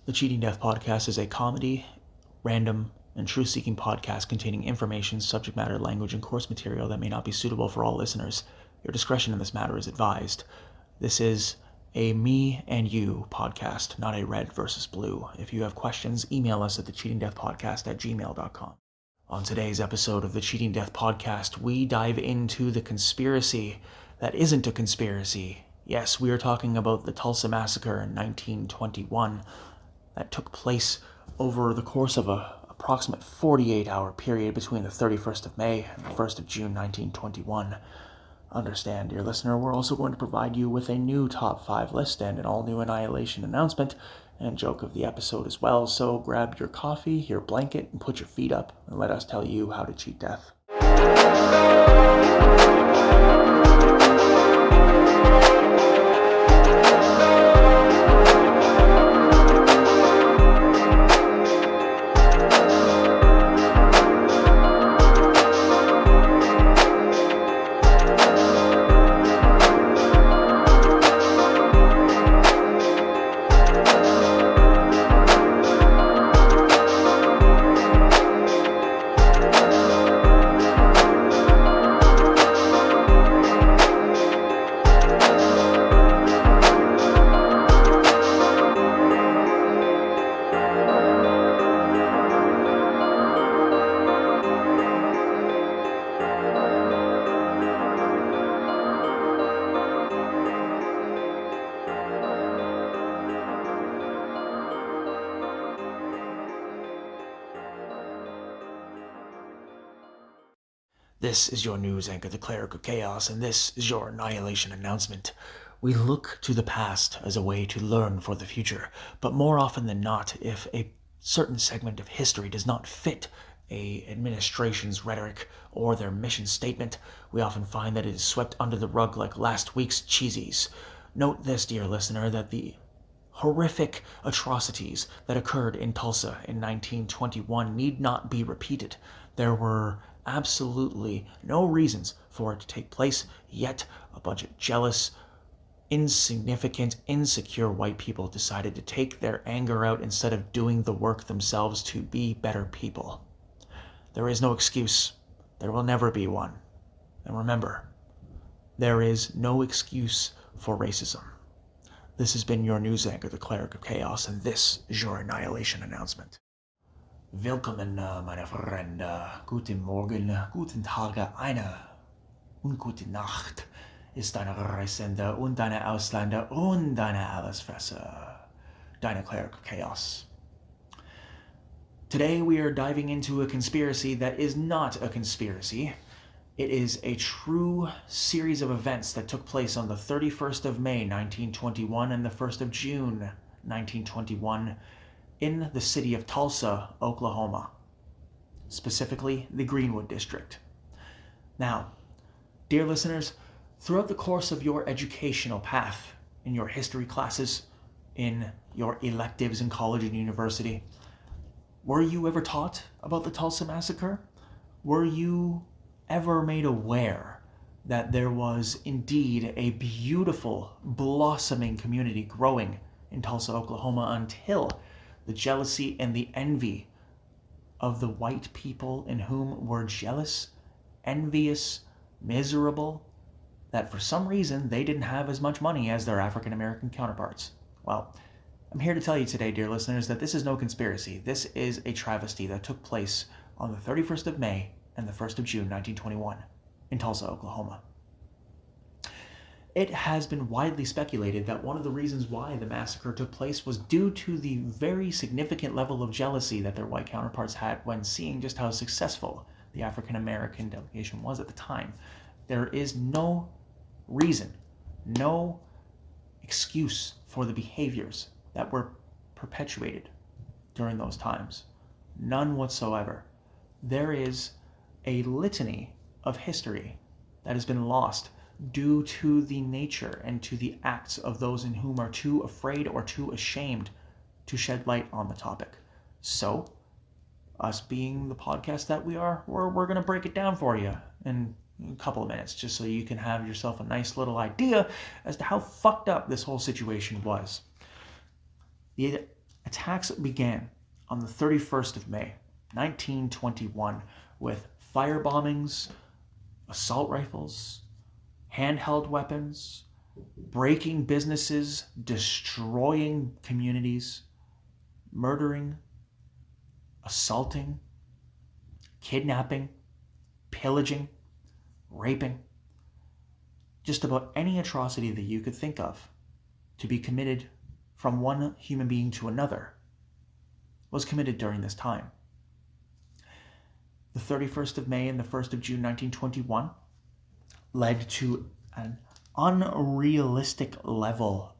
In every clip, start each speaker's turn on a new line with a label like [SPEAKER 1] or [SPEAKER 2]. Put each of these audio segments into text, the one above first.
[SPEAKER 1] The Cheating Death Podcast is a comedy, random, and truth-seeking podcast containing information, subject matter, language, and course material that may not be suitable for all listeners. Your discretion in this matter is advised. This is a me and you podcast, not a red versus blue. If you have questions, email us at thecheatingdeathpodcast@gmail.com. On today's episode of the Cheating Death Podcast, we dive into the conspiracy that isn't a conspiracy. Yes, we are talking about the Tulsa Massacre in 1921 that took place over the course of an approximate 48-hour period between the 31st of May and the 1st of June 1921. Understand, dear listener, we're also going to provide you with a new top 5 list and an all-new Annihilation Announcement and joke of the episode as well. So grab your coffee, your blanket, and put your feet up, and let us tell you how to cheat death. This is your news anchor, the Cleric of Chaos, and this is your Annihilation Announcement. We look to the past as a way to learn for the future, but more often than not, if a certain segment of history does not fit an administration's rhetoric or their mission statement, we often find that it is swept under the rug like last week's cheesies. Note this, dear listener, that the horrific atrocities that occurred in Tulsa in 1921 need not be repeated. There were absolutely no reasons for it to take place, yet a bunch of jealous, insignificant, insecure white people decided to take their anger out instead of doing the work themselves to be better people. There is no excuse. There will never be one. And remember, there is no excuse for racism. This has been your news anchor, the Cleric of Chaos, and this is your Annihilation Announcement. Willkommen, meine Freunde. Guten Morgen, guten Tage, und gute Nacht ist deine Reisende und deine Ausländer und deine Allesfresser. Deine Cleric of Chaos. Today we are diving into a conspiracy that is not a conspiracy. It is a true series of events that took place on the 31st of May, 1921 and the 1st of June, 1921 in the city of Tulsa, Oklahoma, specifically the Greenwood District. Now, dear listeners, throughout the course of your educational path, in your history classes, in your electives in college and university, were you ever taught about the Tulsa Massacre? Were you ever made aware that there was indeed a beautiful, blossoming community growing in Tulsa, Oklahoma until the jealousy and the envy of the white people in whom were jealous, envious, miserable, that for some reason they didn't have as much money as their African American counterparts? Well, I'm here to tell you today, dear listeners, that this is no conspiracy. This is a travesty that took place on the 31st of May and the 1st of June, 1921 in Tulsa, Oklahoma. It has been widely speculated that one of the reasons why the massacre took place was due to the very significant level of jealousy that their white counterparts had when seeing just how successful the African American delegation was at the time. There is no reason, no excuse for the behaviors that were perpetuated during those times. None whatsoever. There is a litany of history that has been lost due to the nature and to the acts of those in whom are too afraid or too ashamed to shed light on the topic. So, us being the podcast that we are, we're going to break it down for you in a couple of minutes, just so you can have yourself a nice little idea as to how fucked up this whole situation was. The Attacks began on the 31st of May, 1921, with firebombings, assault rifles, handheld weapons, breaking businesses, destroying communities, murdering, assaulting, kidnapping, pillaging, raping. Just about any atrocity that you could think of to be committed from one human being to another was committed during this time. The 31st of May and the 1st of June 1921 led to an unrealistic level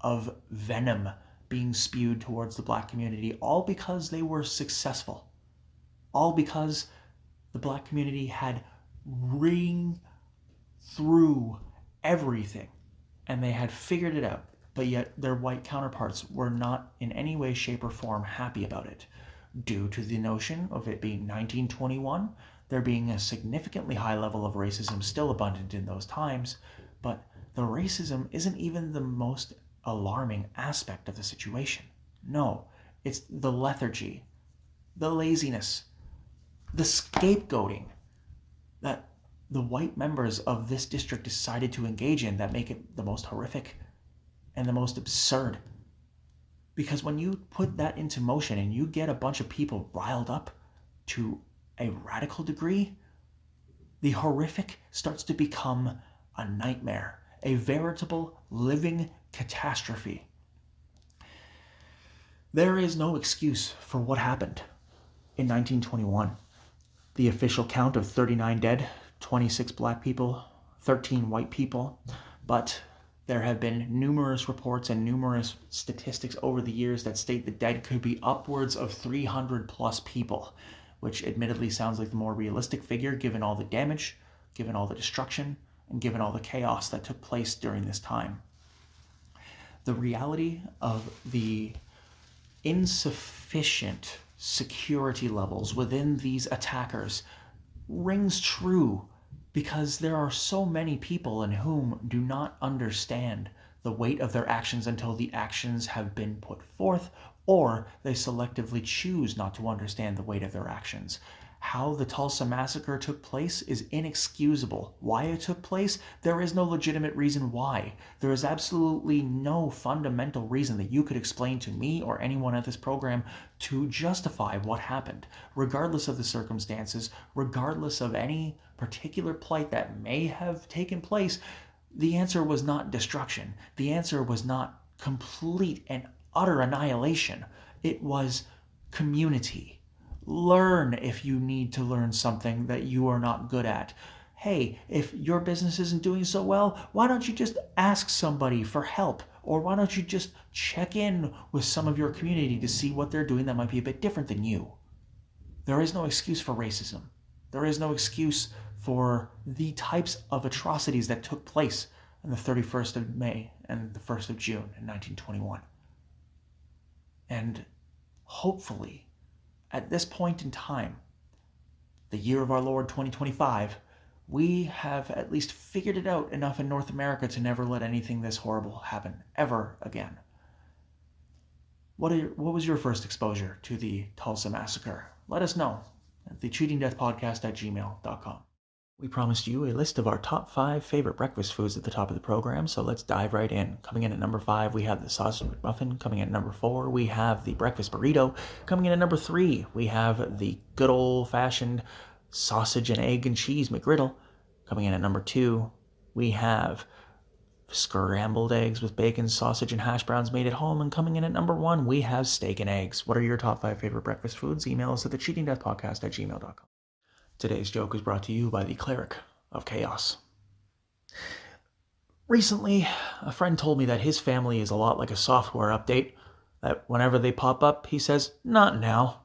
[SPEAKER 1] of venom being spewed towards the Black community, all because they were successful. All because the Black community had ring through everything and they had figured it out, but yet their white counterparts were not in any way, shape, or form happy about it, due to the notion of it being 1921, there being a significantly high level of racism still abundant in those times, but the racism isn't even the most alarming aspect of the situation. No, it's the lethargy, the laziness, the scapegoating that the white members of this district decided to engage in that make it the most horrific and the most absurd. Because when you put that into motion and you get a bunch of people riled up to a radical degree, the horrific starts to become a nightmare, a veritable living catastrophe. There is no excuse for what happened in 1921. The official count of 39 dead, 26 Black people, 13 white people, but there have been numerous reports and numerous statistics over the years that state the dead could be upwards of 300 plus people, which admittedly sounds like the more realistic figure given all the damage, given all the destruction, and given all the chaos that took place during this time. The reality of the insufficient security levels within these attackers rings true, because there are so many people in whom do not understand the weight of their actions until the actions have been put forth, or they selectively choose not to understand the weight of their actions. How the Tulsa Massacre took place is inexcusable. Why it took place, there is no legitimate reason why. There is absolutely no fundamental reason that you could explain to me or anyone at this program to justify what happened, regardless of the circumstances, regardless of any particular plight that may have taken place. The answer was not destruction. The answer was not complete and utter annihilation. It was community. Learn if you need to learn something that you are not good at. Hey, if your business isn't doing so well, why don't you just ask somebody for help? Or why don't you just check in with some of your community to see what they're doing that might be a bit different than you? There is no excuse for racism. There is no excuse for the types of atrocities that took place on the 31st of May and the 1st of June in 1921. And hopefully, at this point in time, the year of our Lord 2025, we have at least figured it out enough in North America to never let anything this horrible happen ever again. What was your first exposure to the Tulsa Massacre? Let us know at thecheatingdeathpodcast@gmail.com. We promised you a list of our top 5 favorite breakfast foods at the top of the program, so let's dive right in. Coming in at number 5, we have the sausage McMuffin. Coming in at number 4, we have the breakfast burrito. Coming in at number 3, we have the good old-fashioned sausage and egg and cheese McGriddle. Coming in at number 2, we have scrambled eggs with bacon, sausage, and hash browns made at home. And coming in at number 1, we have steak and eggs. What are your top 5 favorite breakfast foods? Email us at thecheatingdeathpodcast@gmail.com. Today's joke is brought to you by the Cleric of Chaos. Recently, a friend told me that his family is a lot like a software update, that whenever they pop up, he says, "Not now."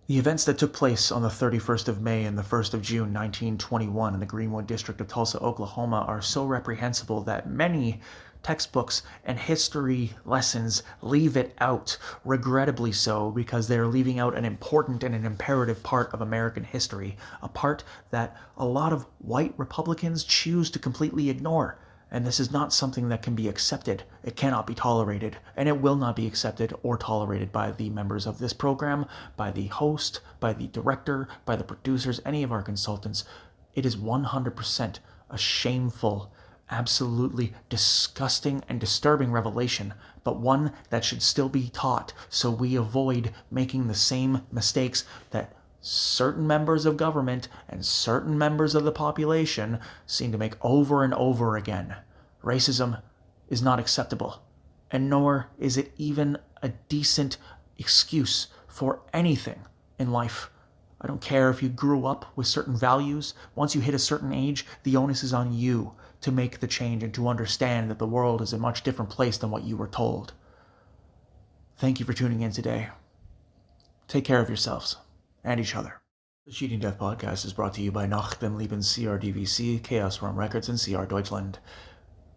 [SPEAKER 1] The events that took place on the 31st of May and the 1st of June 1921 in the Greenwood district of Tulsa, Oklahoma are so reprehensible that many textbooks and history lessons leave it out, regrettably so, because they're leaving out an important and an imperative part of American history, a part that a lot of white Republicans choose to completely ignore. And this is not something that can be accepted. It cannot be tolerated, and it will not be accepted or tolerated by the members of this program, by the host, by the director, by the producers, any of our consultants. It is 100% a shameful, absolutely disgusting and disturbing revelation, but one that should still be taught so we avoid making the same mistakes that certain members of government and certain members of the population seem to make over and over again. Racism is not acceptable, and nor is it even a decent excuse for anything in life. I don't care if you grew up with certain values. Once you hit a certain age, the onus is on you to make the change and to understand that the world is a much different place than what you were told. Thank you for tuning in today. Take care of yourselves and each other. The Cheating Death Podcast is brought to you by Nach dem Leben CRDVC, Chaos Realm Records, and CR Deutschland.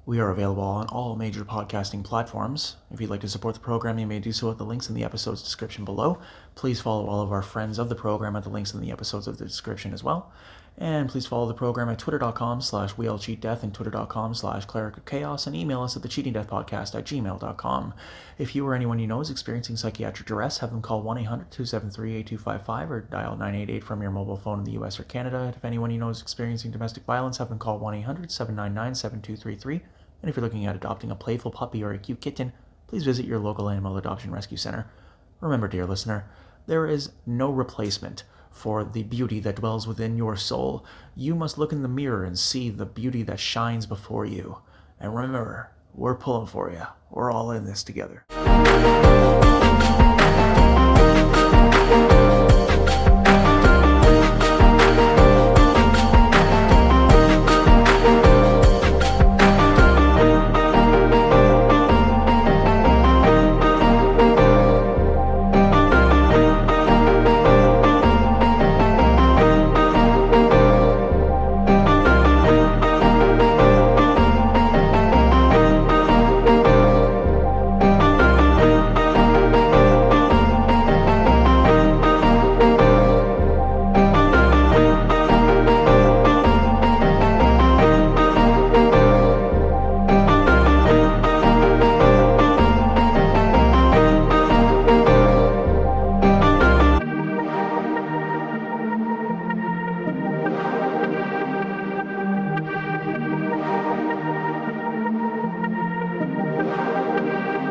[SPEAKER 1] We are available on all major podcasting platforms. If you'd like to support the program, you may do so at the links in the episode's description below. Please follow all of our friends of the program at the links in the episodes of the description as well. And please follow the program at twitter.com/weallcheatdeath and twitter.com/Cleric of Chaos, and email us at thecheatingdeathpodcast@gmail.com. If you or anyone you know is experiencing psychiatric duress, have them call 1-800-273-8255 or dial 988 from your mobile phone in the US or Canada. If anyone you know is experiencing domestic violence, have them call 1-800-799-7233. And if you're looking at adopting a playful puppy or a cute kitten, please visit your local animal adoption rescue center. Remember, dear listener, there is no replacement for the beauty that dwells within your soul. You must look in the mirror and see the beauty that shines before you. And remember, we're pulling for you. We're all in this together.